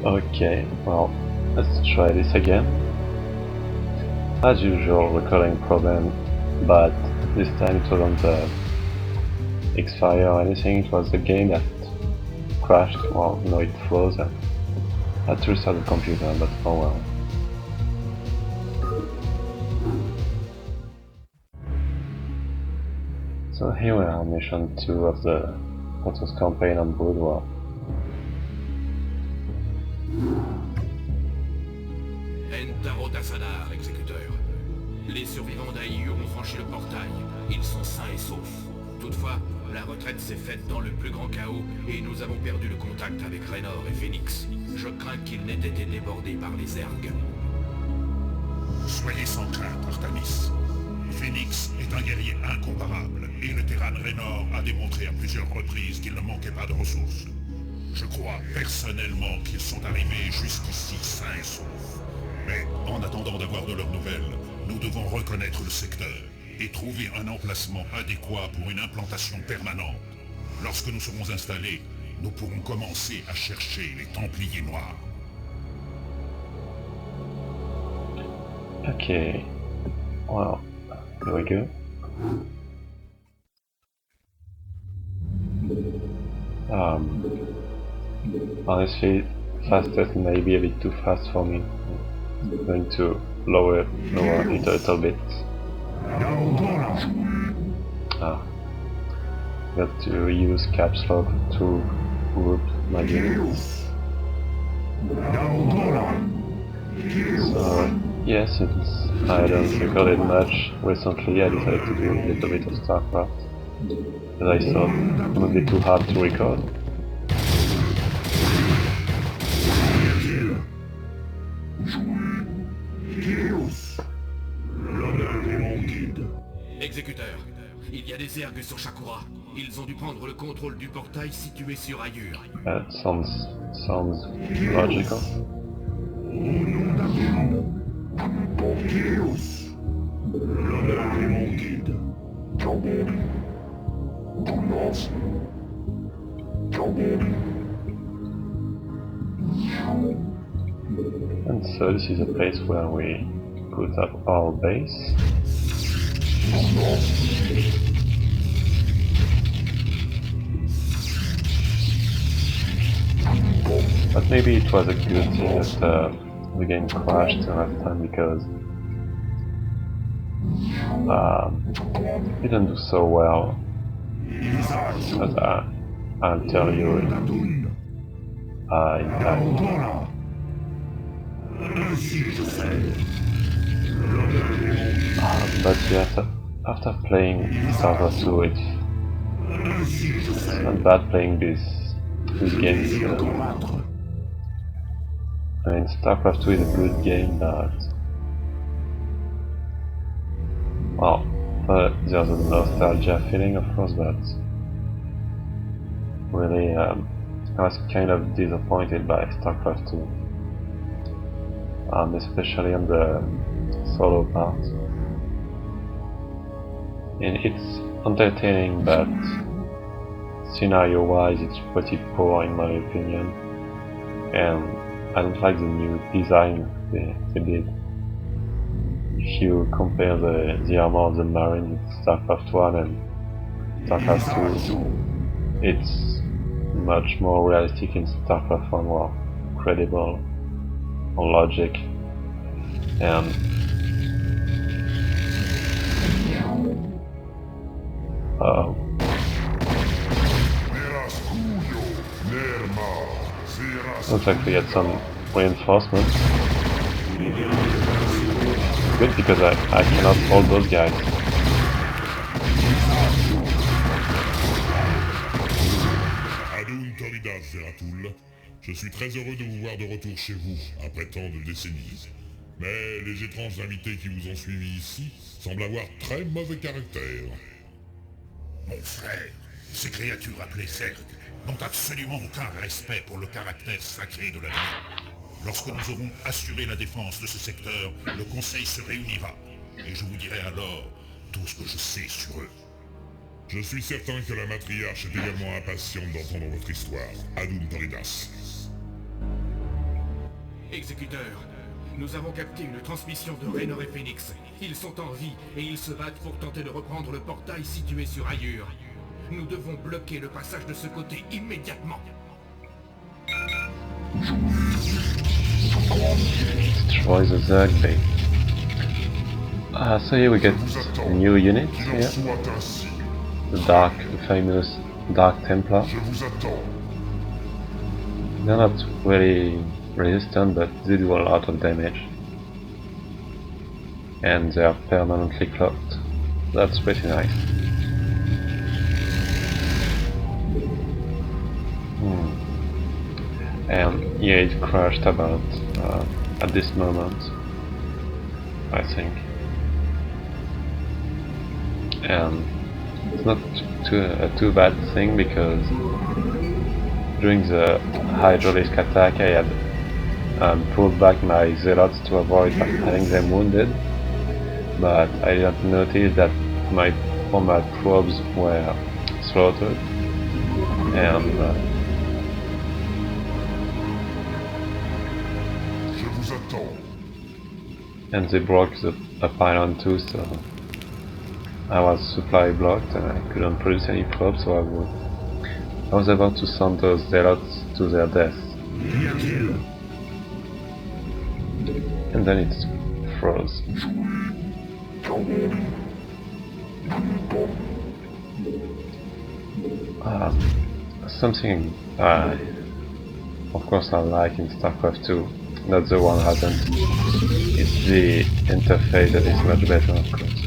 Okay, well, let's try this again. As usual, recording problem, but this time it wasn't X-Fire or anything, it was the game that crashed, well, it froze and I had to restart the computer, but oh well. So here we are, mission 2 of the Protoss campaign on Brood War. Entarotasanar, exécuteur. Les survivants d'Aïur ont franchi le portail. Ils sont sains et saufs. Toutefois, la retraite s'est faite dans le plus grand chaos et nous avons perdu le contact avec Raynor et Phoenix. Je crains qu'ils n'aient été débordés par les ergs. Soyez sans crainte, Artemis. Phoenix est un guerrier incomparable et le tyran Raynor a démontré à plusieurs reprises qu'il ne manquait pas de ressources. Je crois personnellement qu'ils sont arrivés jusqu'ici sains et saufs. Mais en attendant d'avoir de leurs nouvelles, nous devons reconnaître le secteur et trouver un emplacement adéquat pour une implantation permanente. Lorsque nous serons installés, nous pourrons commencer à chercher les Templiers Noirs. Okay, well, here we go. Honestly, fastest may be a bit too fast for me. I'm going to lower it a little bit. Got to use caps lock to group my units. So yes, since I don't record it much recently, I decided to do a little bit of StarCraft, because I thought it would be too hard to record. Exécuteur, il y a des ergs sur Shakura. Ils ont dû prendre le contrôle du portail situé sur Aïur. That sounds logical. And so this is a place where we put up our base. But maybe it was a good thing that the game crashed last time, because it didn't do so well. But I'll tell you in time. But yes, after playing StarCraft 2, it's not bad playing this game. I mean, StarCraft 2 is a good game, but well, there's a nostalgia feeling, of course, but really, I was kind of disappointed by StarCraft 2. Especially on the solo part. And it's entertaining, but scenario-wise it's pretty poor in my opinion. And I don't like the new design they did. If you compare the armor of the Marines in StarCraft 1 and StarCraft 2, it's much more realistic in StarCraft 1, well, credible on logic, and looks like we get some reinforcements. Good, because I cannot hold those guys. Adun Toridas, Zeratul. Je suis très heureux de vous voir de retour chez vous, après tant de décennies. Mais les étranges invités qui vous ont suivi ici semblent avoir très mauvais caractère. Mon frère, ces créatures appelées Zerg n'ont absolument aucun respect pour le caractère sacré de la vie. Lorsque nous aurons assuré la défense de ce secteur, le Conseil se réunira, et je vous dirai alors tout ce que je sais sur eux. Je suis certain que la matriarche est également impatiente d'entendre votre histoire, Adun Toridas. Exécuteur, nous avons capté une transmission de Raynor et Phoenix. Ils sont en vie et ils se battent pour tenter de reprendre le portail situé sur Ayur. Nous devons bloquer le passage de ce côté immédiatement. Destroy the Zerg base. So here we get new units Qu'il en here. soit ainsi. The famous Dark Templar. Je vous attends. They're not really resistant, but they do a lot of damage. And they are permanently clocked. That's pretty nice. And yeah, it crashed about at this moment, I think. And it's not too bad thing, because during the hydraulic attack I had pulled back my zealots to avoid having them wounded, but I didn't notice that my combat probes were slaughtered, and Je vous attends. and they broke a pylon too, so I was supply blocked and I couldn't produce any probes, so I was about to send those zealots to their death. And then it froze. Something of course I like in StarCraft 2, not the one hasn't, it's the interface that is much better, of course.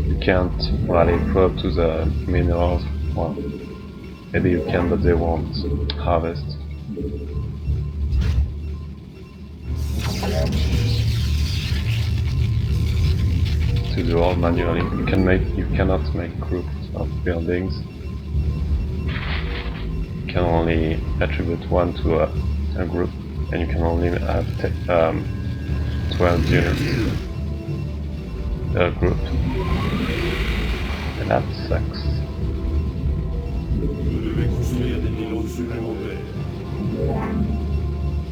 You can't really probe to the minerals, well, maybe you can, but they won't harvest. To do all manually, you cannot make groups of buildings. You can only attribute one to a group, and you can only have 12 units per group, and that sucks.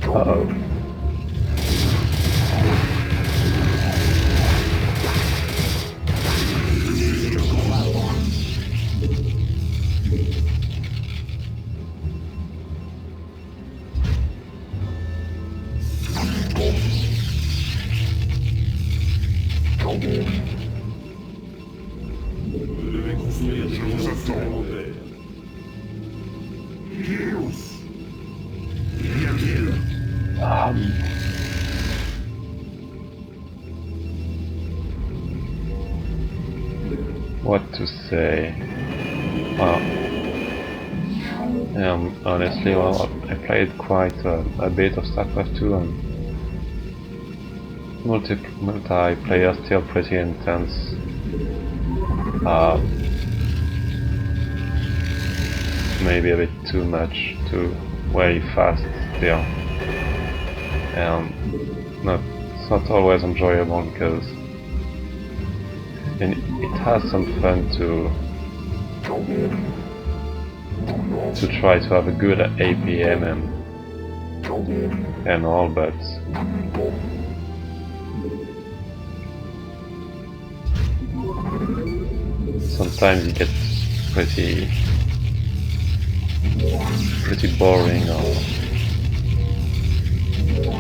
Uh-oh. Je vous attends. What to say? Well, honestly, well, I played quite a bit of StarCraft 2, and multiplayer still pretty intense. Maybe a bit too much, too very fast still, and it's not always enjoyable, because it has some fun to try to have a good APM and all, but sometimes it gets pretty boring or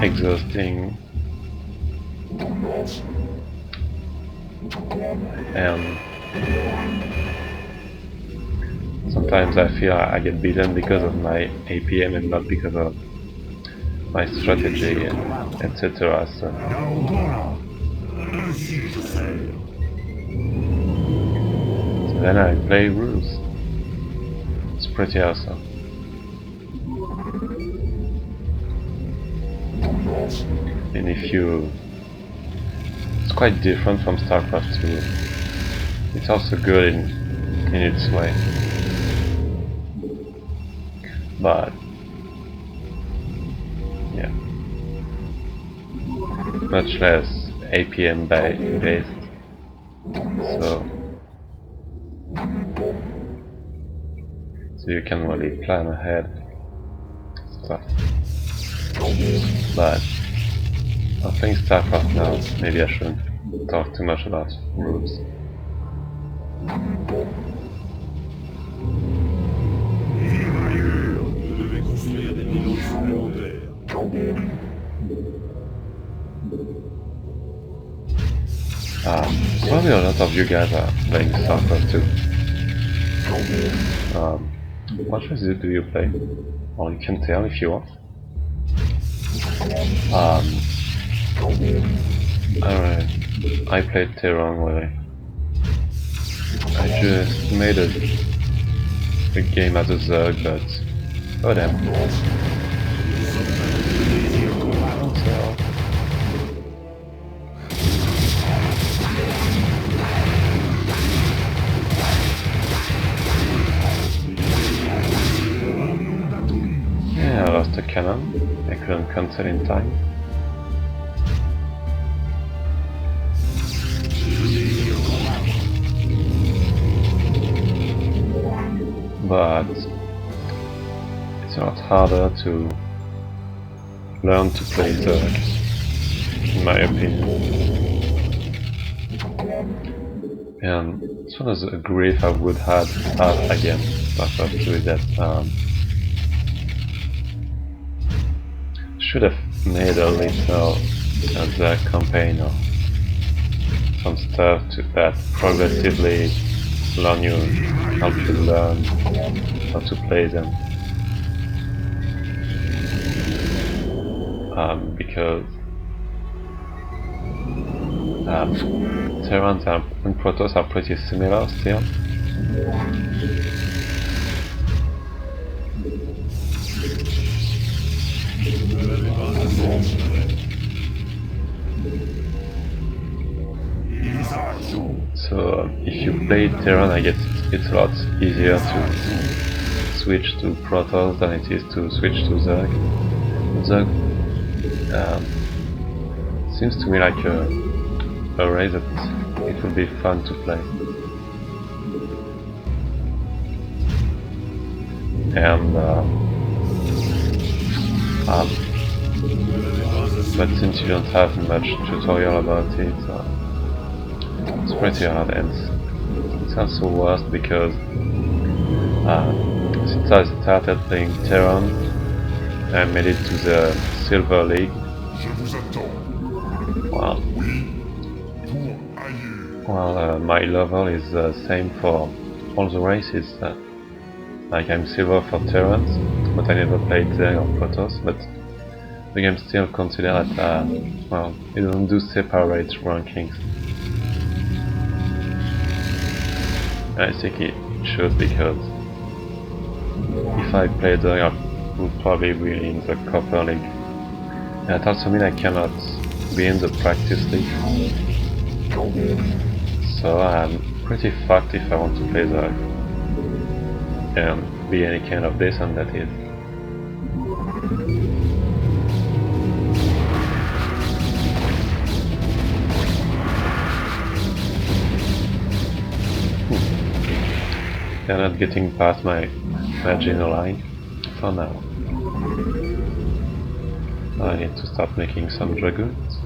exhausting, and sometimes I feel I get beaten because of my APM and not because of my strategy, and etc. So then I play rules. It's pretty awesome. And it's quite different from StarCraft 2. It's also good in its way, but yeah, much less APM based. So you can really plan ahead stuff. But I'm playing StarCraft now, maybe I shouldn't talk too much about rules. Probably a lot of you guys are playing StarCraft too. What choice do you play? Well, you can tell if you want. I don't know. I played Terran really. I just made a game as a Zerg, but oh damn. Yeah, I lost a cannon. I couldn't cancel in time. But it's a lot harder to learn to play Zerg, in my opinion. And this one is a grief I would have again, StarCraft 2 is that should have made a little Zerg campaign or some stuff that progressively help you learn how to play them. Because Terrans and Protoss are pretty similar still. So if you play Terran, I guess it's a lot easier to switch to Protoss than it is to switch to Zerg. Zerg seems to me like a race that it would be fun to play. And but since you don't have much tutorial about it, it's pretty hard, and it's also worse because since I started playing Terran, I made it to the Silver League. Well, my level is the same for all the races. Like I'm silver for Terrans, but I never played Zerg or Protoss, but the game still considers that, well, it doesn't do separate rankings. I think it should, because if I played Zerg, I would probably be in the Copper League. And that also means I cannot be in the Practice League. So I'm pretty fucked if I want to play Zerg and be any kind of decent, that is. They're not getting past my marginal line for now. I need to start making some dragoons.